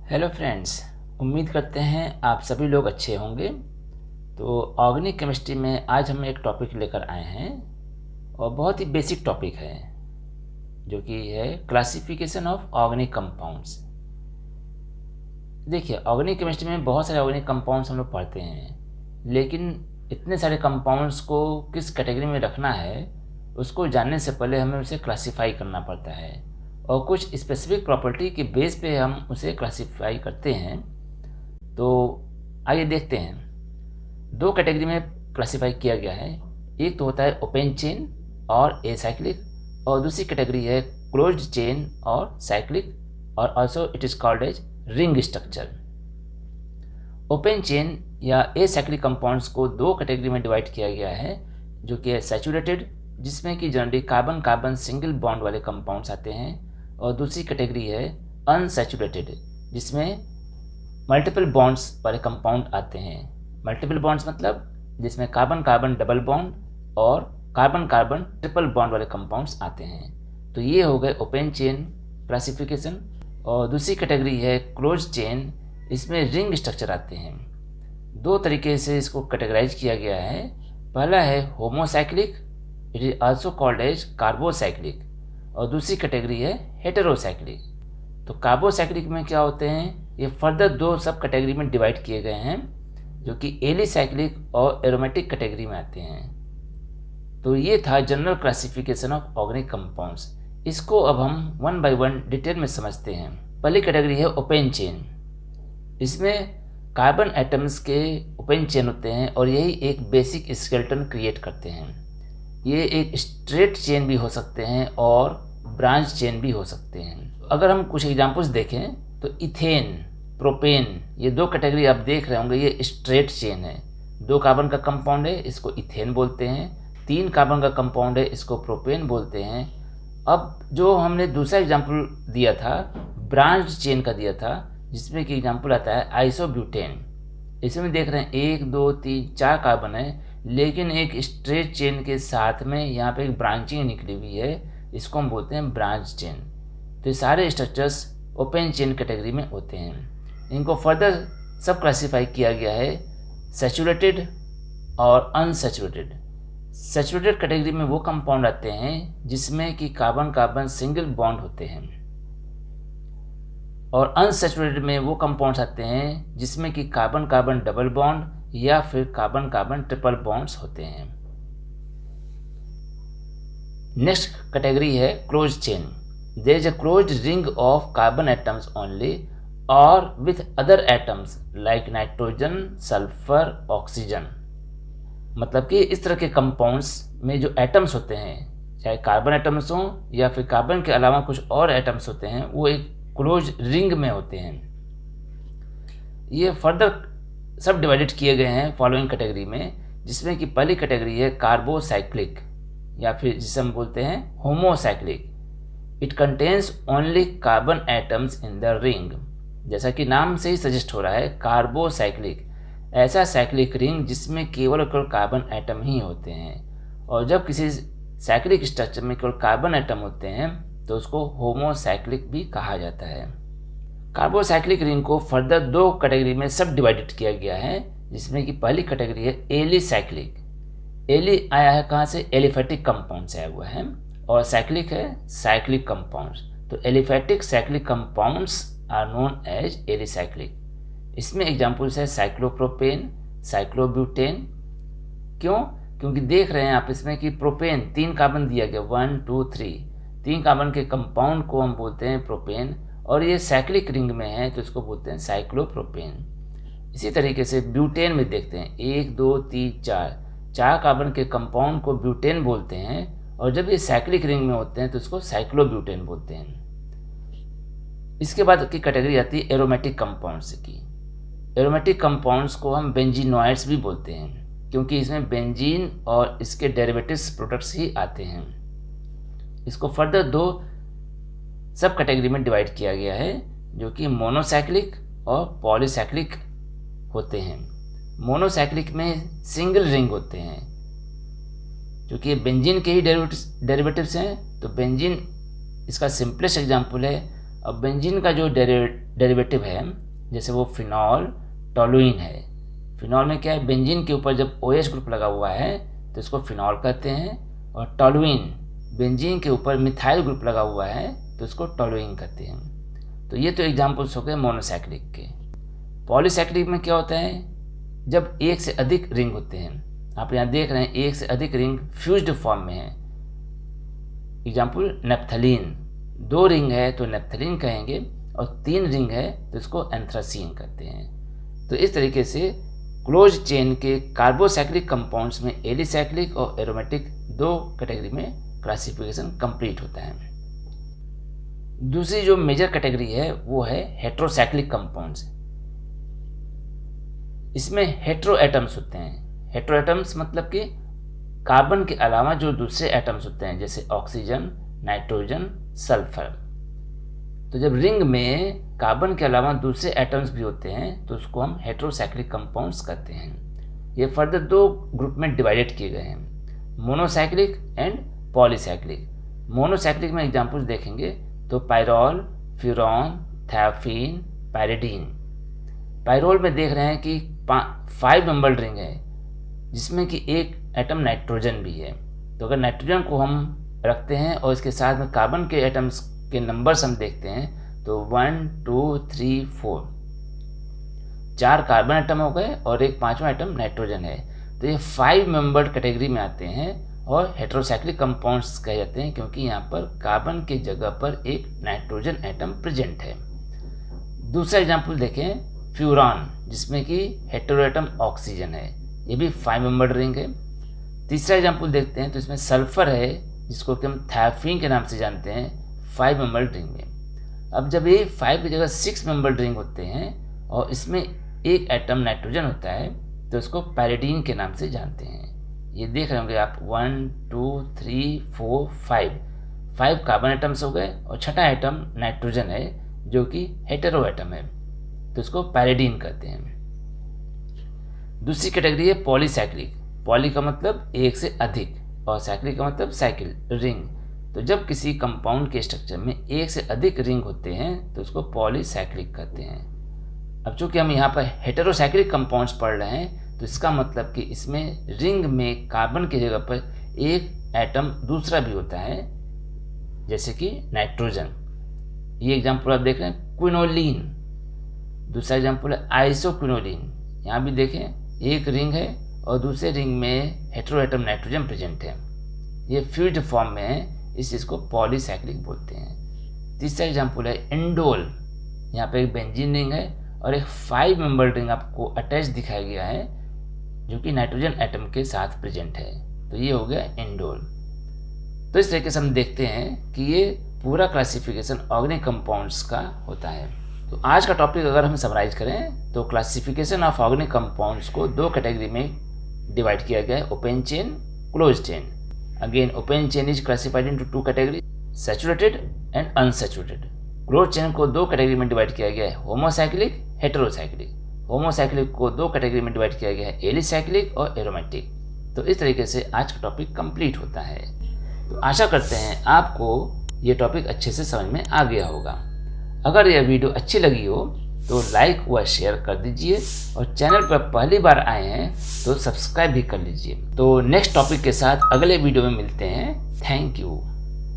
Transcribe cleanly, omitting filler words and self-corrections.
Hello friends. उम्मीद करते हैं आप सभी लोग अच्छे होंगे। तो ऑर्गेनिक केमिस्ट्री में आज हम एक टॉपिक लेकर आए हैं और बहुत ही बेसिक टॉपिक है जो कि है क्लासिफिकेशन ऑफ ऑर्गेनिक कंपाउंड्स। देखिए, ऑर्गेनिक केमिस्ट्री में बहुत सारे ऑर्गेनिक कंपाउंड्स हम लोग पढ़ते हैं, लेकिन इतने सारे कंपाउंड्स को किस कैटेगरी में रखना है उसको जानने से पहले हमें उसे क्लासीफाई करना पड़ता है और कुछ स्पेसिफिक प्रॉपर्टी के बेस पे हम उसे क्लासीफाई करते हैं। तो आइए देखते हैं। दो कैटेगरी में क्लासीफाई किया गया है। एक तो होता है ओपन चेन और एसाइक्लिक, और दूसरी कैटेगरी है क्लोज्ड चेन और साइक्लिक, और also it is called as ring structure. Open chain या एसाइक्लिक कंपाउंड्स को दो कैटेगरी में डिवाइड किया गया है, जो कि है सैचुरेटेड, जिसमें कि generally carbon carbon single bond वाले कंपाउंड्स आते हैं, और दूसरी कैटेगरी है अनसैचुरेटेड, जिसमें मल्टीपल बॉन्ड्स वाले कंपाउंड आते हैं। मल्टीपल बॉन्ड्स मतलब जिसमें कार्बन कार्बन डबल बॉन्ड और कार्बन कार्बन ट्रिपल बॉन्ड वाले कंपाउंड्स आते हैं। तो ये हो गए ओपन चेन क्लासिफिकेशन। और दूसरी कैटेगरी है क्लोज चेन, इसमें रिंग स्ट्रक्चर आते हैं। दो तरीके से इसको कैटेगराइज किया गया है। पहला है homocyclic, it is also called as carbocyclic, और दूसरी कैटेगरी है हेटेरोसाइक्लिक। तो कार्बोसाइक्लिक में क्या होते हैं, ये फर्दर दो सब कैटेगरी में डिवाइड किए गए हैं, जो कि एलिसाइक्लिक और एरोमेटिक कैटेगरी में आते हैं। तो ये था general classification of organic compounds. इसको अब हम वन बाय वन डिटेल में समझते हैं। पहली कैटेगरी है ओपन चेन। इसमें कार्बन एटम्स के ओपन चेन होते हैं और यही एक बेसिक स्केलेटन क्रिएट करते हैं। ये एक स्ट्रेट चेन भी हो सकते हैं और ब्रांच चेन भी हो सकते हैं। अगर हम कुछ एग्जांपल्स देखें तो इथेन, प्रोपेन, ये दो कैटेगरी आप देख रहे होंगे, ये स्ट्रेट चेन है। 2 कार्बन का कंपाउंड है, इसको इथेन बोलते हैं। 3 कार्बन का कंपाउंड है, इसको प्रोपेन बोलते हैं। अब जो हमने दूसरा एग्जांपल दिया था ब्रांच चेन का दिया था, जिसमें कि एग्जांपल आता है आइसोब्यूटेन। इसमें देख रहे हैं 1 2 3 4 कार्बन है, लेकिन एक स्ट्रेट चेन के साथ में यहाँ पे एक ब्रांचिंग निकली हुई है, इसको हम बोलते हैं ब्रांच चेन। तो ये सारे स्ट्रक्चर्स ओपन चेन कैटेगरी में होते हैं। इनको फर्दर सब क्लासीफाई किया गया है सैचुरेटेड और अनसैचुरेटेड। सैचुरेटेड कैटेगरी में वो कंपाउंड आते हैं जिसमें कि कार्बन कार्बन सिंगल बॉन्ड होते हैं, और अनसैचुरेटेड में वो कंपाउंड्स आते हैं जिसमें कि कार्बन कार्बन डबल बॉन्ड या फिर कार्बन कार्बन ट्रिपल बॉन्ड्स होते हैं। नेक्स्ट कैटेगरी है close chain. There is a closed ring of carbon atoms only और with other atoms like nitrogen, sulphur, oxygen. मतलब कि इस तरह के कंपाउंड्स में जो एटम्स होते हैं, चाहे कार्बन एटम्स हों या फिर कार्बन के अलावा कुछ और एटम्स होते हैं, वो एक क्लोज रिंग में होते हैं। ये फर्दर सब डिवाइडेड किए गए हैं फॉलोइंग कैटेगरी में, जिसमें कि पहली कैटेगरी है कार्बोसाइक्लिक या फिर जिसे हम बोलते हैं homocyclic. It contains only carbon atoms in the ring. जैसा कि नाम से ही सजेस्ट हो रहा है, कार्बोसाइक्लिक, ऐसा साइक्लिक रिंग जिसमें केवल कार्बन एटम ही होते हैं। और जब किसी साइक्लिक स्ट्रक्चर में केवल कार्बन एटम होते हैं तो उसको होमोसाइक्लिक भी कहा जाता है। कार्बोसाइक्लिक रिंग को फर्दर दो कैटेगरी में सब डिवाइडेड किया गया है, जिसमें कि पहली कैटेगरी है एलिसाइक्लिक। एली आया है कहाँ से, एलिफेटिक कंपाउंड से आया हुआ है, और साइक्लिक है साइक्लिक कंपाउंड्स। तो aliphatic cyclic compounds are known as alicyclic. इसमें एग्जाम्पल्स है साइक्लोप्रोपेन, साइक्लोब्यूटेन। क्यों? क्योंकि देख रहे हैं आप इसमें कि प्रोपेन 3 कार्बन दिया गया, 1 2 3, 3 कार्बन के कंपाउंड को हम बोलते हैं प्रोपेन, और ये साइक्लिक रिंग में है तो इसको बोलते हैं साइक्लोप्रोपेन। इसी तरीके से ब्यूटेन में देखते हैं 1 2 3 4 कार्बन के कंपाउंड को ब्यूटेन बोलते हैं, और जब ये साइक्लिक रिंग में होते हैं तो इसको साइक्लोब्यूटेन बोलते हैं। इसके बाद की कैटेगरी आती है एरोमेटिक कंपाउंड्स की। एरोमेटिक कंपाउंड्स को हम बेंजीनॉइड्स भी बोलते हैं, क्योंकि इसमें बेंजीन और इसके डेरिवेटिव्स प्रोडक्ट्स ही आते हैं। इसको फर्दर दो सब कैटेगरी में डिवाइड किया गया है, जो कि मोनोसाइक्लिक और पॉलीसाइक्लिक होते हैं। मोनोसाइक्लिक में सिंगल रिंग होते हैं, क्योंकि बेंजीन के ही डेरिवेटिव्स हैं। तो बेंजीन इसका सिंपलेस्ट एग्जांपल है अब बेंजीन का जो डेरिवेटिव है, जैसे वो फिनॉल टॉलुइन है। फिनॉल में क्या है, बेंजीन के ऊपर जब OH ग्रुप लगा हुआ है तो इसको फिनॉल कहते हैं, और टॉलुइन बेंजीन के ऊपर मिथाइल ग्रुप लगा हुआ है तो इसको टॉलुइन कहते हैं। तो ये तो एग्जाम्पल्स हो गए मोनोसाइक्लिक के। पॉलीसाइक्लिक में क्या होता है, जब एक से अधिक रिंग होते हैं, आप यहाँ देख रहे हैं एक से अधिक रिंग फ्यूज्ड फॉर्म में है। एग्जाम्पल नेप्थलीन, 2 रिंग है तो नेप्थलीन कहेंगे, और 3 रिंग है तो इसको एंथ्रासीन कहते हैं। तो इस तरीके से क्लोज चेन के कार्बोसाइक्लिक कंपाउंड्स में एलिसाइक्लिक और एरोमेटिक 2 कैटेगरी में क्लासिफिकेशन कंप्लीट होता है। दूसरी जो मेजर कैटेगरी है वो है हेट्रोसाइक्लिक कंपाउंड्स। इसमें हेट्रो एटम्स होते हैं। हेट्रो एटम्स मतलब कि कार्बन के अलावा जो दूसरे एटम्स होते हैं, जैसे ऑक्सीजन, नाइट्रोजन, सल्फर। तो जब रिंग में कार्बन के अलावा दूसरे एटम्स भी होते हैं तो उसको हम हेट्रोसाइक्लिक कंपाउंड्स कहते हैं। ये फर्दर 2 ग्रुप में डिवाइडेड किए गए हैं, मोनोसाइक्लिक एंड पॉलीसाइक्लिक। मोनोसाइक्लिक में एग्जांपल्स देखेंगे तो pyrrole, furan, thiophene, pyridine. Pyrrole में देख रहे हैं कि 5 मेंबर्ड रिंग है जिसमें कि एक एटम नाइट्रोजन भी है। तो अगर नाइट्रोजन को हम रखते हैं और इसके साथ में कार्बन के एटम्स के नंबर्स हम देखते हैं तो 1 2 3 4, 4 कार्बन एटम हो गए और एक 5वां एटम नाइट्रोजन है। तो ये 5 मेंबर्ड कैटेगरी में आते हैं और हेट्रोसाइक्लिक कंपाउंड्स कहे जाते हैं, क्योंकि यहाँ पर कार्बन के जगह पर एक नाइट्रोजन एटम प्रेजेंट है। दूसरा एग्जाम्पल देखें, फ्यूरॉन, जिसमें कि हेटेरो एटम ऑक्सीजन है, ये भी 5 मेंबर्ड रिंग है। तीसरा एग्जाम्पल देखते हैं तो इसमें सल्फर है, जिसको कि हम थायोफीन के नाम से जानते हैं, 5 मेंबर्ड रिंग में। अब जब ये 5 की जगह 6 मेंबर्ड रिंग होते हैं और इसमें एक एटम नाइट्रोजन होता है तो इसको पायरिडीन के नाम से जानते हैं। ये देख रहे होंगे आप 1 2 3 4 5 कार्बन एटम्स हो गए और 6ठा एटम नाइट्रोजन है जो कि हेटेरो एटम है, तो इसको पायरिडीन कहते हैं। दूसरी कैटेगरी है पॉलीसाइक्लिक। पॉली का मतलब एक से अधिक और साइक्लिक का मतलब साइकिल, रिंग। तो जब किसी कंपाउंड के स्ट्रक्चर में एक से अधिक रिंग होते हैं तो उसको पॉलीसाइक्लिक कहते हैं। अब चूंकि हम यहाँ पर हेटेरोसाइक्लिक कंपाउंड्स पढ़ रहे हैं तो इसका मतलब कि इसमें रिंग में कार्बन की जगह पर एक एटम दूसरा भी होता है, जैसे कि नाइट्रोजन। ये एग्जाम्पल आप देख रहे हैं क्विनोलिन। दूसरा एग्जाम्पल है आइसोक्विनोलिन। यहाँ भी देखें एक रिंग है और दूसरे रिंग में हेटेरो एटम नाइट्रोजन प्रेजेंट है, ये फ्यूज्ड फॉर्म में है, इस चीज़ को पॉलीसाइक्लिक बोलते हैं। तीसरा एग्जाम्पल है इंडोल। यहाँ पे एक बेंजीन रिंग है और एक 5 मेंबर रिंग आपको अटैच दिखाया गया है जो कि नाइट्रोजन एटम के साथ प्रेजेंट है, तो ये हो गया इंडोल। तो इस तरीके से हम देखते हैं कि ये पूरा क्लासिफिकेशन ऑर्गेनिक कंपाउंड्स का होता है। तो आज का टॉपिक अगर हम समराइज करें तो क्लासिफिकेशन ऑफ ऑर्गेनिक कंपाउंड्स को 2 कैटेगरी में डिवाइड किया गया है, open chain, close chain. Again, open chain is classified into 2 categories, saturated and unsaturated. Close chain को 2 कैटेगरी में डिवाइड किया गया है, होमोसाइक्लिक, हेटेरोसाइक्लिक। होमोसाइक्लिक को 2 कैटेगरी में डिवाइड किया गया है, एलिसाइक्लिक और एरोमेटिक। तो इस तरीके से आज का टॉपिक कंप्लीट होता है। तो आशा करते हैं आपको ये टॉपिक अच्छे से समझ में आ गया होगा। अगर यह वीडियो अच्छी लगी हो तो लाइक व शेयर कर दीजिए और चैनल पर पहली बार आए हैं तो सब्सक्राइब भी कर लीजिए। तो नेक्स्ट टॉपिक के साथ अगले वीडियो में मिलते हैं। Thank you.